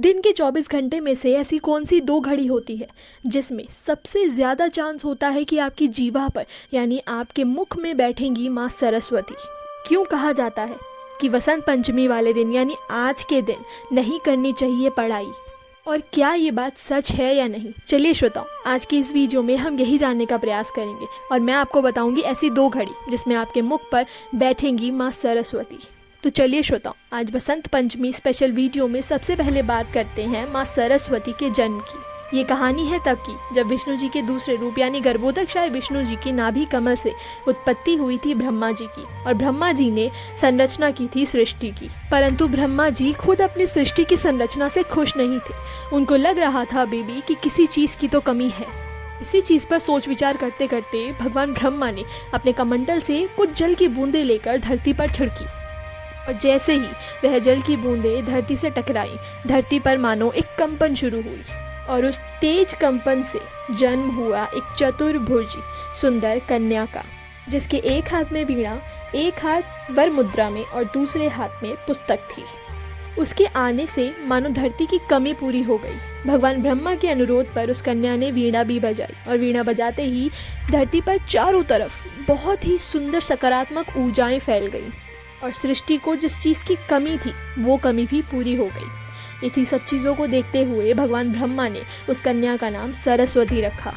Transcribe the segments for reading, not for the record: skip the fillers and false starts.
दिन के 24 घंटे में से ऐसी कौन सी दो घड़ी होती है जिसमें सबसे ज़्यादा चांस होता है कि आपकी जीवा पर यानी आपके मुख में बैठेंगी माँ सरस्वती। क्यों कहा जाता है कि वसंत पंचमी वाले दिन यानी आज के दिन नहीं करनी चाहिए पढ़ाई, और क्या ये बात सच है या नहीं? चलिए श्रोताओं, आज की इस वीडियो में हम यही जानने का प्रयास करेंगे और मैं आपको बताऊंगी ऐसी दो घड़ी जिसमें आपके मुख पर बैठेंगी माँ सरस्वती। तो चलिए श्रोताओं, आज बसंत पंचमी स्पेशल वीडियो में सबसे पहले बात करते हैं माँ सरस्वती के जन्म की। ये कहानी है तब की जब विष्णु जी के दूसरे रूप यानी गर्भोदकशाय विष्णु जी की नाभि कमल से उत्पत्ति हुई थी ब्रह्मा जी की, और ब्रह्मा जी ने संरचना की थी सृष्टि की। परंतु ब्रह्मा जी खुद अपनी सृष्टि की संरचना से खुश नहीं थे। उनको लग रहा था बेबी कि किसी चीज़ की तो कमी है। इसी चीज़ पर सोच विचार करते करते भगवान ब्रह्मा ने अपने कमंडल से कुछ जल की बूंदें लेकर धरती पर छिड़की, और जैसे ही वह जल की बूंदें धरती से टकराई, धरती पर मानो एक कंपन शुरू हुई, और उस तेज कंपन से जन्म हुआ एक चतुर्भुज सुंदर कन्या का, जिसके एक हाथ में वीणा, एक हाथ वर मुद्रा में और दूसरे हाथ में पुस्तक थी। उसके आने से मानो धरती की कमी पूरी हो गई। भगवान ब्रह्मा के अनुरोध पर उस कन्या ने वीणा भी बजाई, और वीणा बजाते ही धरती पर चारों तरफ बहुत ही सुंदर सकारात्मक ऊर्जाएं फैल गईं, और सृष्टि को जिस चीज़ की कमी थी वो कमी भी पूरी हो गई। इसी सब चीज़ों को देखते हुए भगवान ब्रह्मा ने उस कन्या का नाम सरस्वती रखा,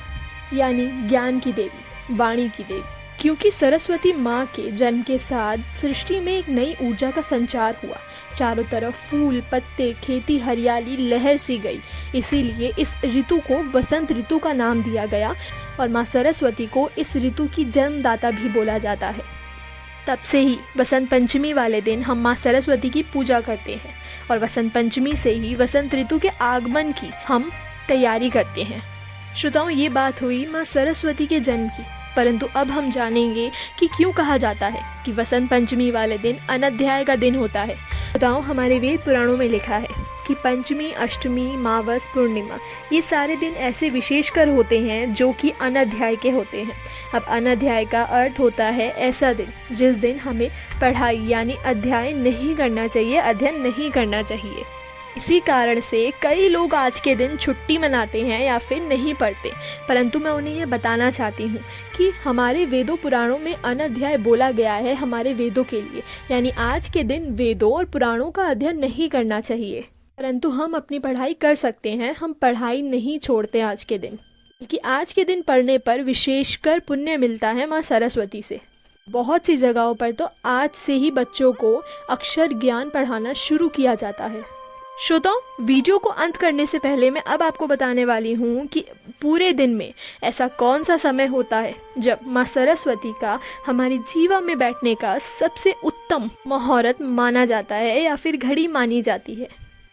यानी ज्ञान की देवी, वाणी की देवी। क्योंकि सरस्वती माँ के जन्म के साथ सृष्टि में एक नई ऊर्जा का संचार हुआ। चारों तरफ फूल, पत्ते, खेती, हरियाली लहर सी गई। इसीलिए इस ऋतु को वसंत ऋतु का नाम दिया गया, और माँ सरस्वती को इस ऋतु की जन्मदाता भी बोला जाता है। तब से ही वसंत पंचमी वाले दिन हम माँ सरस्वती की पूजा करते हैं, और वसंत पंचमी से ही वसंत ऋतु के आगमन की हम तैयारी करते हैं। श्रोताओं, ये बात हुई माँ सरस्वती के जन्म की, परंतु अब हम जानेंगे कि क्यों कहा जाता है कि वसंत पंचमी वाले दिन अनध्याय का दिन होता है। श्रोताओं, हमारे वेद पुराणों में लिखा है कि पंचमी, अष्टमी, मावस, पूर्णिमा ये सारे दिन ऐसे विशेषकर होते हैं जो कि अनध्याय के होते हैं। अब अनध्याय का अर्थ होता है ऐसा दिन जिस दिन हमें पढ़ाई यानी अध्ययन नहीं करना चाहिए, अध्ययन नहीं करना चाहिए। इसी कारण से कई लोग आज के दिन छुट्टी मनाते हैं या फिर नहीं पढ़ते, परंतु मैं उन्हें यह बताना चाहती हूँ कि हमारे वेदों पुराणों में अनध्याय बोला गया है हमारे वेदों के लिए, यानी आज के दिन वेदों और पुराणों का अध्ययन नहीं करना चाहिए। परंतु हम अपनी पढ़ाई कर सकते हैं, हम पढ़ाई नहीं छोड़ते आज के दिन, बल्कि आज के दिन पढ़ने पर विशेषकर पुण्य मिलता है माँ सरस्वती से। बहुत सी जगहों पर तो आज से ही बच्चों को अक्षर ज्ञान पढ़ाना शुरू किया जाता है। श्रोताओं, वीडियो को अंत करने से पहले मैं अब आपको बताने वाली हूँ कि पूरे दिन में ऐसा कौन सा समय होता है जब माँ सरस्वती का हमारी जीवा में बैठने का सबसे उत्तम मुहूर्त माना जाता है या फिर घड़ी मानी जाती है।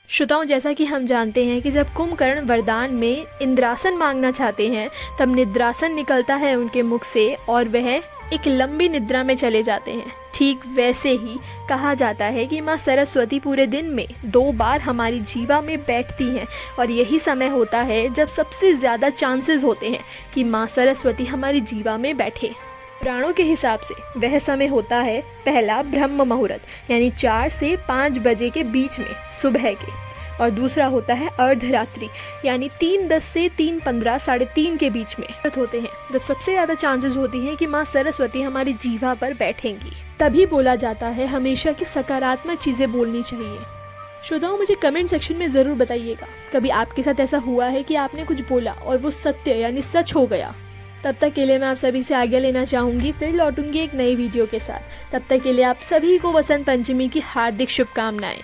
श्रोताओं, जैसा कि हम जानते हैं कि जब कुंभकर्ण वरदान में इंद्रासन मांगना चाहते हैं तब निद्रासन निकलता है उनके मुख से और वह एक लंबी निद्रा में चले जाते हैं। ठीक वैसे ही कहा जाता है कि माँ सरस्वती पूरे दिन में 2 बार हमारी जीवा में बैठती हैं, और यही समय होता है जब सबसे ज़्यादा चांसेस होते हैं कि माँ सरस्वती हमारी जीवा में बैठे। पुराणों के हिसाब से वह समय होता है पहला ब्रह्म मुहूर्त यानी 4 से 5 बजे के बीच में सुबह के, और दूसरा होता है अर्धरात्रि यानी 3:10 से 3:15 3:30 के बीच में होते हैं, जब सबसे ज़्यादा चांसेस होती हैं कि माँ सरस्वती हमारी जीवा पर बैठेंगी। तभी बोला जाता है हमेशा कि सकारात्मक चीज़ें बोलनी चाहिए। श्रोताओं, मुझे कमेंट सेक्शन में ज़रूर बताइएगा कभी आपके साथ ऐसा हुआ है कि आपने कुछ बोला और वो सत्य यानी सच हो गया। तब तक के लिए मैं आप सभी से आज्ञा लेना चाहूँगी, फिर लौटूंगी एक नई वीडियो के साथ। तब तक के लिए आप सभी को वसंत पंचमी की हार्दिक शुभकामनाएं।